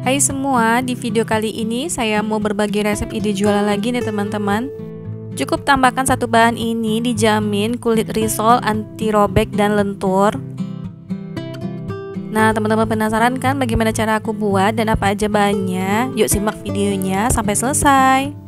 Hai semua, di video kali ini saya mau berbagi resep ide jualan lagi nih teman-teman. Cukup tambahkan satu bahan ini, dijamin kulit risol, anti robek dan lentur. Nah teman-teman penasaran kan bagaimana cara aku buat dan apa aja bahannya? Yuk simak videonya sampai selesai.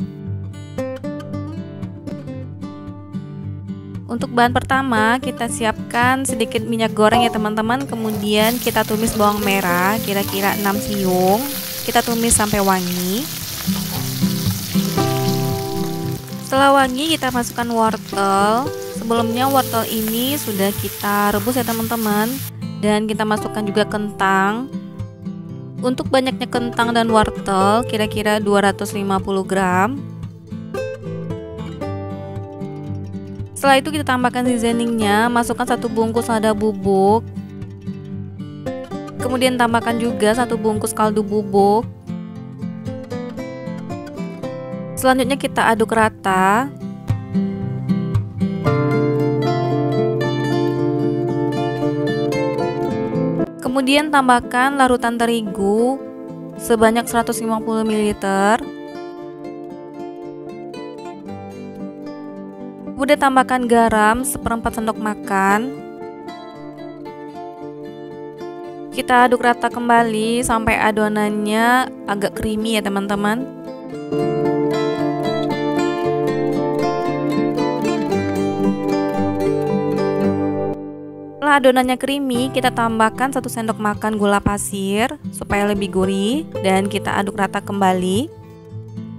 Untuk bahan pertama kita siapkan sedikit minyak goreng ya teman-teman. Kemudian kita tumis bawang merah kira-kira 6 siung. Kita tumis sampai wangi. Setelah wangi kita masukkan wortel. Sebelumnya wortel ini sudah kita rebus ya teman-teman. Dan kita masukkan juga kentang. Untuk banyaknya kentang dan wortel kira-kira 250 gram. Setelah itu kita tambahkan seasoningnya, masukkan 1 bungkus lada bubuk. Kemudian tambahkan juga 1 bungkus kaldu bubuk. Selanjutnya kita aduk rata. Kemudian tambahkan larutan terigu sebanyak 150 ml. Kemudian tambahkan garam 1/4 sendok makan. Kita aduk rata kembali sampai adonannya agak creamy ya teman-teman. Setelah adonannya creamy, kita tambahkan 1 sendok makan gula pasir supaya lebih gurih dan kita aduk rata kembali.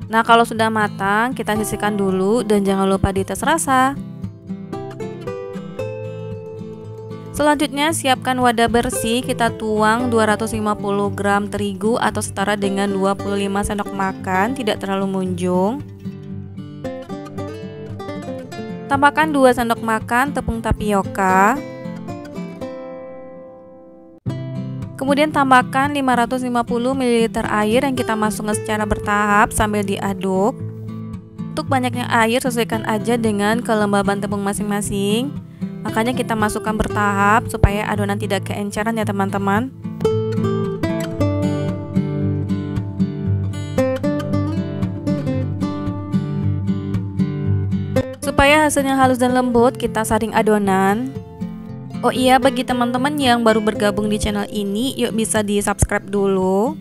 Nah kalau sudah matang kita sisihkan dulu dan jangan lupa dites rasa. Selanjutnya siapkan wadah bersih, kita tuang 250 gram terigu atau setara dengan 25 sendok makan, tidak terlalu munjung. Tambahkan 2 sendok makan tepung tapioka. Kemudian tambahkan 550 ml air yang kita masukkan secara bertahap sambil diaduk. Untuk banyaknya air sesuaikan aja dengan kelembaban tepung masing-masing. Makanya kita masukkan bertahap supaya adonan tidak keenceran ya teman-teman. Supaya hasilnya halus dan lembut, kita saring adonan. Oh iya, bagi teman-teman yang baru bergabung di channel ini, yuk bisa di subscribe dulu.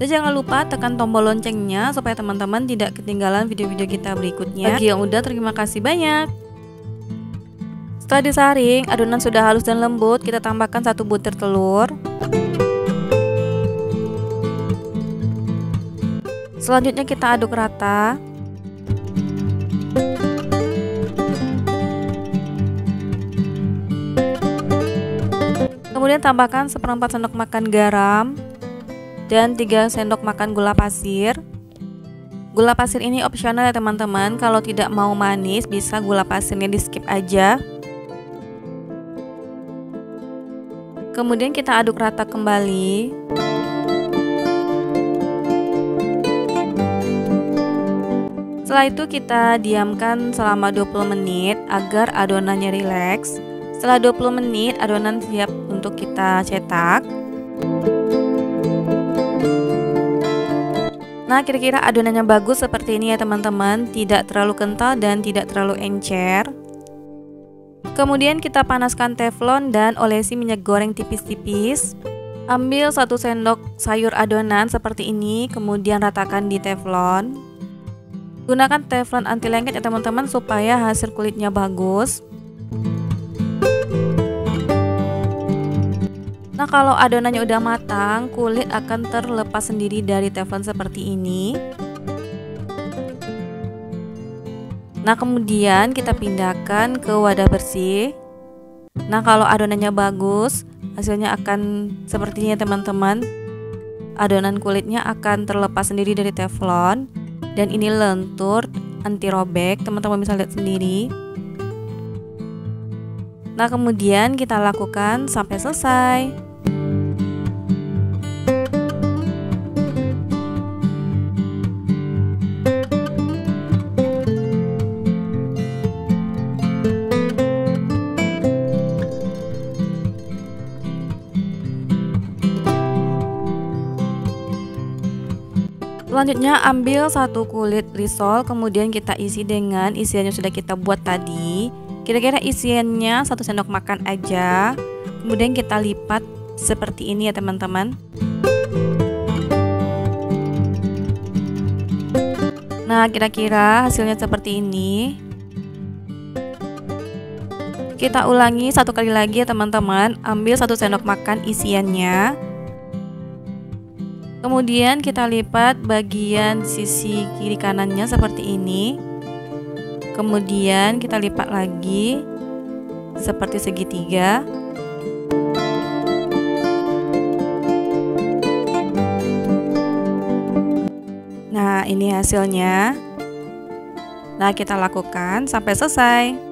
Dan jangan lupa tekan tombol loncengnya supaya teman-teman tidak ketinggalan video-video kita berikutnya. Bagi yang udah, terima kasih banyak. Setelah disaring, adonan sudah halus dan lembut, kita tambahkan 1 butir telur. Selanjutnya kita aduk rata. Kemudian tambahkan 1/4 sendok makan garam dan 3 sendok makan gula pasir. Gula pasir ini opsional ya teman-teman. Kalau tidak mau manis bisa gula pasirnya di skip aja. Kemudian kita aduk rata kembali. Setelah itu kita diamkan selama 20 menit agar adonannya rileks. Setelah 20 menit adonan siap untuk kita cetak. Nah kira-kira adonannya bagus seperti ini ya teman-teman. Tidak terlalu kental dan tidak terlalu encer. Kemudian kita panaskan teflon dan olesi minyak goreng tipis-tipis. Ambil 1 sendok sayur adonan seperti ini. Kemudian ratakan di teflon. Gunakan teflon anti lengket ya teman-teman supaya hasil kulitnya bagus. Nah kalau adonannya udah matang, kulit akan terlepas sendiri dari teflon seperti ini. Nah kemudian kita pindahkan ke wadah bersih. Nah kalau adonannya bagus, hasilnya akan seperti ini teman-teman. Adonan kulitnya akan terlepas sendiri dari teflon. Dan ini lentur, anti robek, teman-teman bisa lihat sendiri. Nah kemudian kita lakukan sampai selesai. Selanjutnya ambil satu kulit risol, kemudian kita isi dengan isian yang sudah kita buat tadi. Kira-kira isiannya 1 sendok makan aja. Kemudian kita lipat seperti ini ya teman-teman. Nah, kira-kira hasilnya seperti ini. Kita ulangi satu kali lagi ya teman-teman. Ambil 1 sendok makan isiannya. Kemudian kita lipat bagian sisi kiri kanannya seperti ini. Kemudian kita lipat lagi seperti segitiga. Nah, ini hasilnya. Nah, kita lakukan sampai selesai.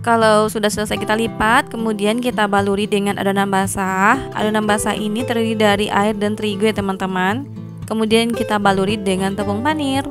Kalau sudah selesai kita lipat, kemudian kita baluri dengan adonan basah. Adonan basah ini terdiri dari air dan terigu ya teman-teman. Kemudian kita baluri dengan tepung panir.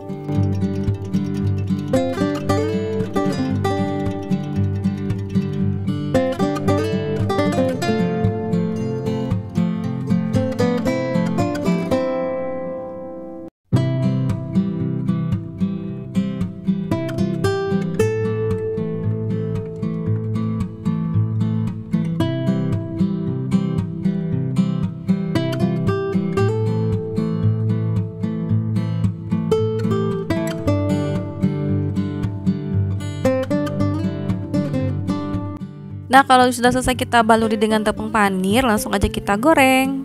Nah, kalau sudah selesai kita baluri dengan tepung panir, langsung aja kita goreng.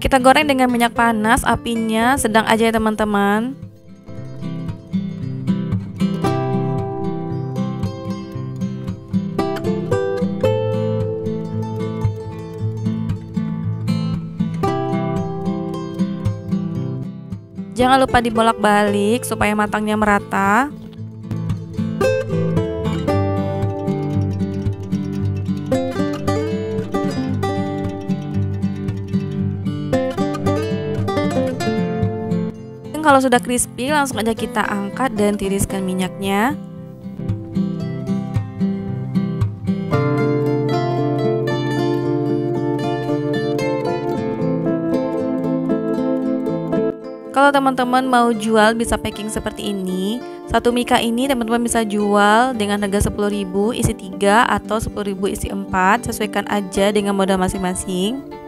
Kita goreng dengan minyak panas, apinya sedang aja ya teman-teman. Jangan lupa dibolak-balik supaya matangnya merata. Kalau sudah crispy, langsung aja kita angkat dan tiriskan minyaknya. Kalau teman-teman mau jual bisa packing seperti ini. Satu mika ini teman-teman bisa jual dengan harga 10.000 isi 3 atau 10.000 isi 4, sesuaikan aja dengan modal masing-masing.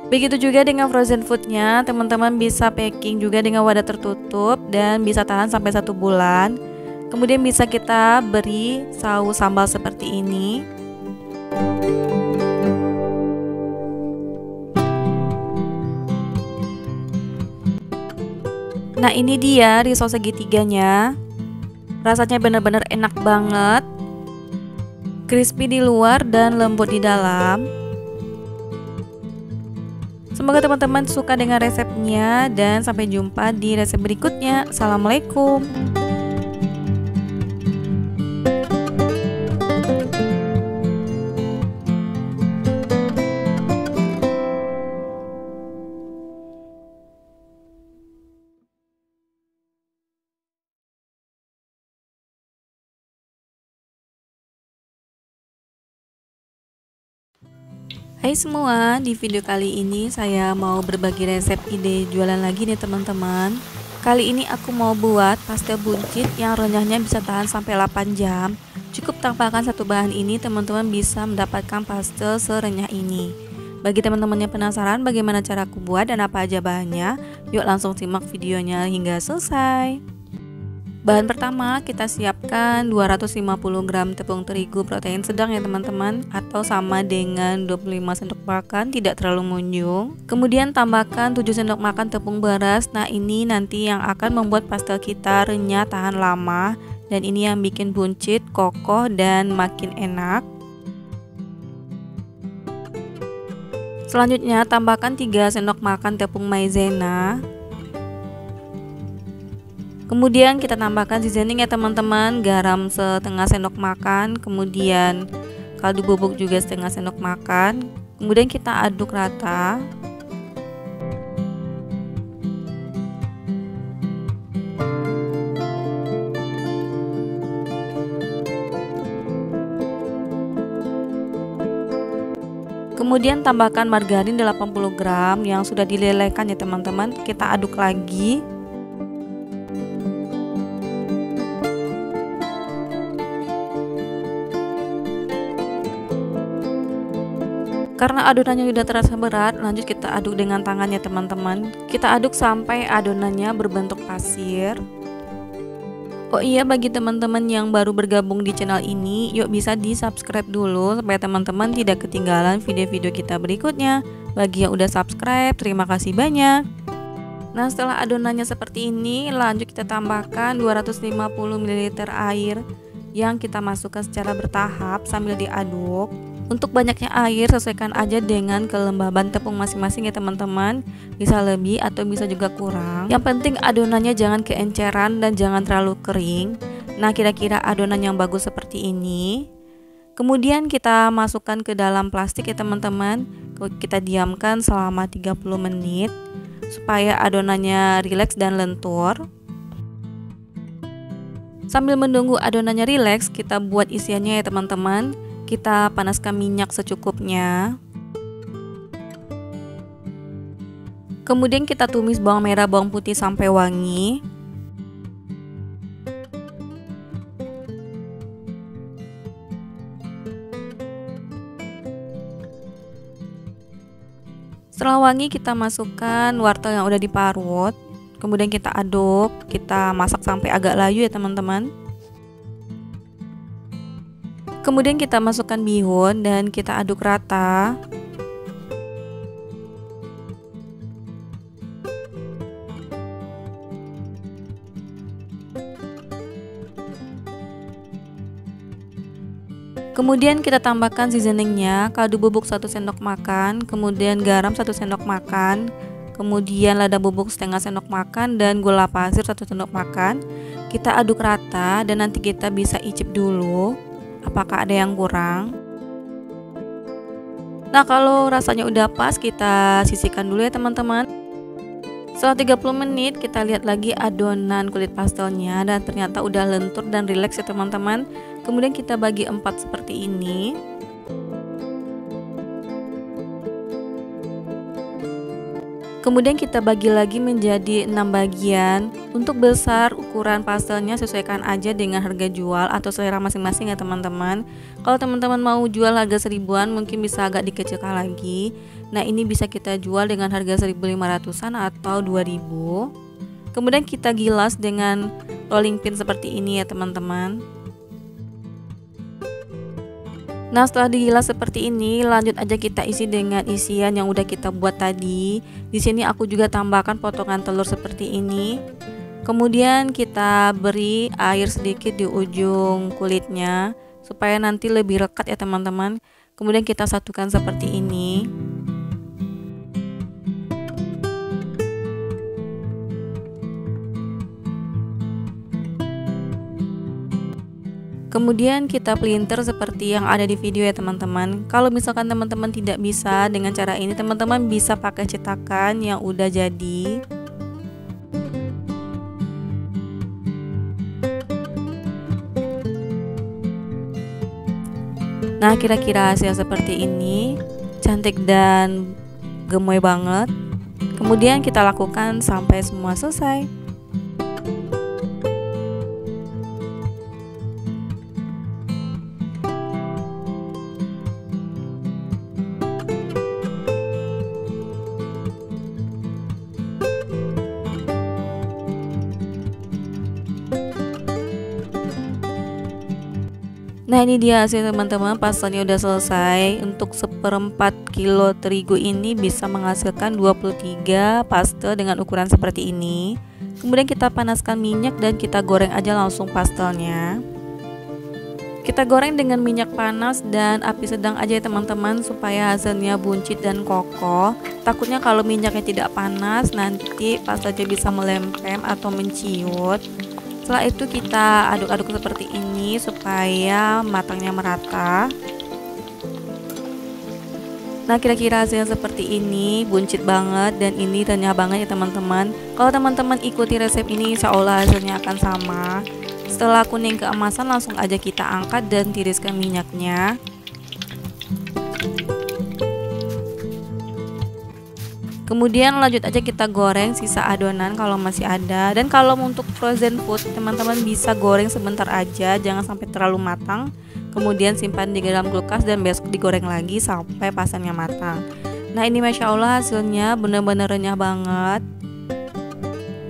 Begitu juga dengan frozen foodnya, teman-teman bisa packing juga dengan wadah tertutup dan bisa tahan sampai 1 bulan. Kemudian bisa kita beri saus sambal seperti ini. Nah, ini dia risol segitiganya. Rasanya benar-benar enak banget. Crispy di luar dan lembut di dalam. Semoga teman-teman suka dengan resepnya dan sampai jumpa di resep berikutnya. Assalamualaikum. Hai semua, di video kali ini saya mau berbagi resep ide jualan lagi nih teman-teman. Kali ini aku mau buat pastel buncit yang renyahnya bisa tahan sampai 8 jam. Cukup tambahkan satu bahan ini, teman-teman bisa mendapatkan pastel serenyah ini. Bagi teman-teman yang penasaran bagaimana cara aku buat dan apa aja bahannya, yuk langsung simak videonya hingga selesai. Bahan pertama, kita siapkan 250 gram tepung terigu protein sedang ya teman-teman, atau sama dengan 25 sendok makan, tidak terlalu munjung. Kemudian tambahkan 7 sendok makan tepung beras. Nah, ini nanti yang akan membuat pastel kita renyah tahan lama, dan ini yang bikin buncit kokoh dan makin enak. Selanjutnya tambahkan 3 sendok makan tepung maizena. Kemudian kita tambahkan seasoning ya teman-teman, garam setengah sendok makan, kemudian kaldu bubuk juga setengah sendok makan, Kemudian kita aduk rata. Kemudian tambahkan margarin 80 gram yang sudah dilelehkan ya teman-teman. Kita aduk lagi. Karena adonannya sudah terasa berat, lanjut kita aduk dengan tangannya teman-teman. Kita aduk sampai adonannya berbentuk pasir. Oh iya, bagi teman-teman yang baru bergabung di channel ini, yuk bisa di subscribe dulu supaya teman-teman tidak ketinggalan video-video kita berikutnya. Bagi yang udah subscribe, terima kasih banyak. Nah, setelah adonannya seperti ini, lanjut kita tambahkan 250 ml air yang kita masukkan secara bertahap sambil diaduk. Untuk banyaknya air sesuaikan aja dengan kelembaban tepung masing-masing ya teman-teman. Bisa lebih atau bisa juga kurang. Yang penting adonannya jangan keenceran dan jangan terlalu kering. Nah, kira-kira adonan yang bagus seperti ini. Kemudian kita masukkan ke dalam plastik ya teman-teman. Kita diamkan selama 30 menit supaya adonannya rileks dan lentur. Sambil menunggu adonannya rileks, kita buat isiannya ya teman-teman. Kita panaskan minyak secukupnya. Kemudian kita tumis bawang merah, bawang putih sampai wangi. Setelah wangi, kita masukkan wortel yang udah diparut. Kemudian kita aduk, kita masak sampai agak layu ya teman-teman. Kemudian kita masukkan bihun dan kita aduk rata. Kemudian kita tambahkan seasoningnya, kaldu bubuk 1 sendok makan, kemudian garam 1 sendok makan, kemudian lada bubuk setengah sendok makan dan gula pasir 1 sendok makan. Kita aduk rata dan nanti kita bisa icip dulu apakah ada yang kurang. Nah, kalau rasanya udah pas, kita sisihkan dulu ya teman-teman. Setelah 30 menit kita lihat lagi adonan kulit pastelnya dan ternyata udah lentur dan rileks ya teman-teman. Kemudian kita bagi 4 seperti ini. Kemudian kita bagi lagi menjadi 6 bagian. Untuk besar ukuran pastelnya sesuaikan aja dengan harga jual atau selera masing-masing ya teman-teman. Kalau teman-teman mau jual harga 1000-an mungkin bisa agak dikecilkan lagi. Nah, ini bisa kita jual dengan harga 1.500-an atau 2.000. Kemudian kita gilas dengan rolling pin seperti ini ya teman-teman. Nah, setelah digilas seperti ini, lanjut aja kita isi dengan isian yang udah kita buat tadi. Di sini aku juga tambahkan potongan telur seperti ini. Kemudian kita beri air sedikit di ujung kulitnya supaya nanti lebih rekat ya teman-teman. Kemudian kita satukan seperti ini. Kemudian kita pelintir seperti yang ada di video ya teman-teman. Kalau misalkan teman-teman tidak bisa dengan cara ini, teman-teman bisa pakai cetakan yang udah jadi. Nah, kira-kira hasil seperti ini, cantik dan gemoy banget. Kemudian kita lakukan sampai semua selesai. Nah, ini dia hasil teman-teman, pastelnya udah selesai. Untuk 1/4 kilo terigu ini bisa menghasilkan 23 pastel dengan ukuran seperti ini. Kemudian kita panaskan minyak dan kita goreng aja langsung pastelnya. Kita goreng dengan minyak panas dan api sedang aja ya teman-teman, supaya hasilnya buncit dan kokoh. Takutnya kalau minyaknya tidak panas nanti pastelnya bisa melempem atau menciut. Setelah itu kita aduk-aduk seperti ini supaya matangnya merata. Nah, kira-kira hasilnya seperti ini, buncit banget dan ini renyah banget ya teman-teman. Kalau teman-teman ikuti resep ini, insya Allah hasilnya akan sama. Setelah kuning keemasan, langsung aja kita angkat dan tiriskan minyaknya. Kemudian lanjut aja kita goreng sisa adonan kalau masih ada. Dan kalau untuk frozen food, teman-teman bisa goreng sebentar aja, jangan sampai terlalu matang. Kemudian simpan di dalam kulkas dan besok digoreng lagi sampai pasarnya matang. Nah, ini Masya Allah hasilnya benar-benar renyah banget.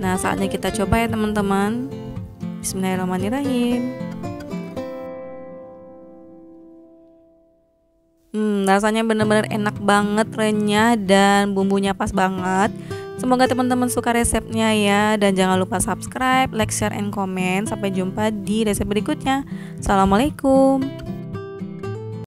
Nah, saatnya kita coba ya teman-teman. Bismillahirrahmanirrahim. Rasanya benar-benar enak banget, renyah dan bumbunya pas banget. Semoga teman-teman suka resepnya ya. Dan jangan lupa subscribe, like, share, and comment. Sampai jumpa di resep berikutnya. Assalamualaikum.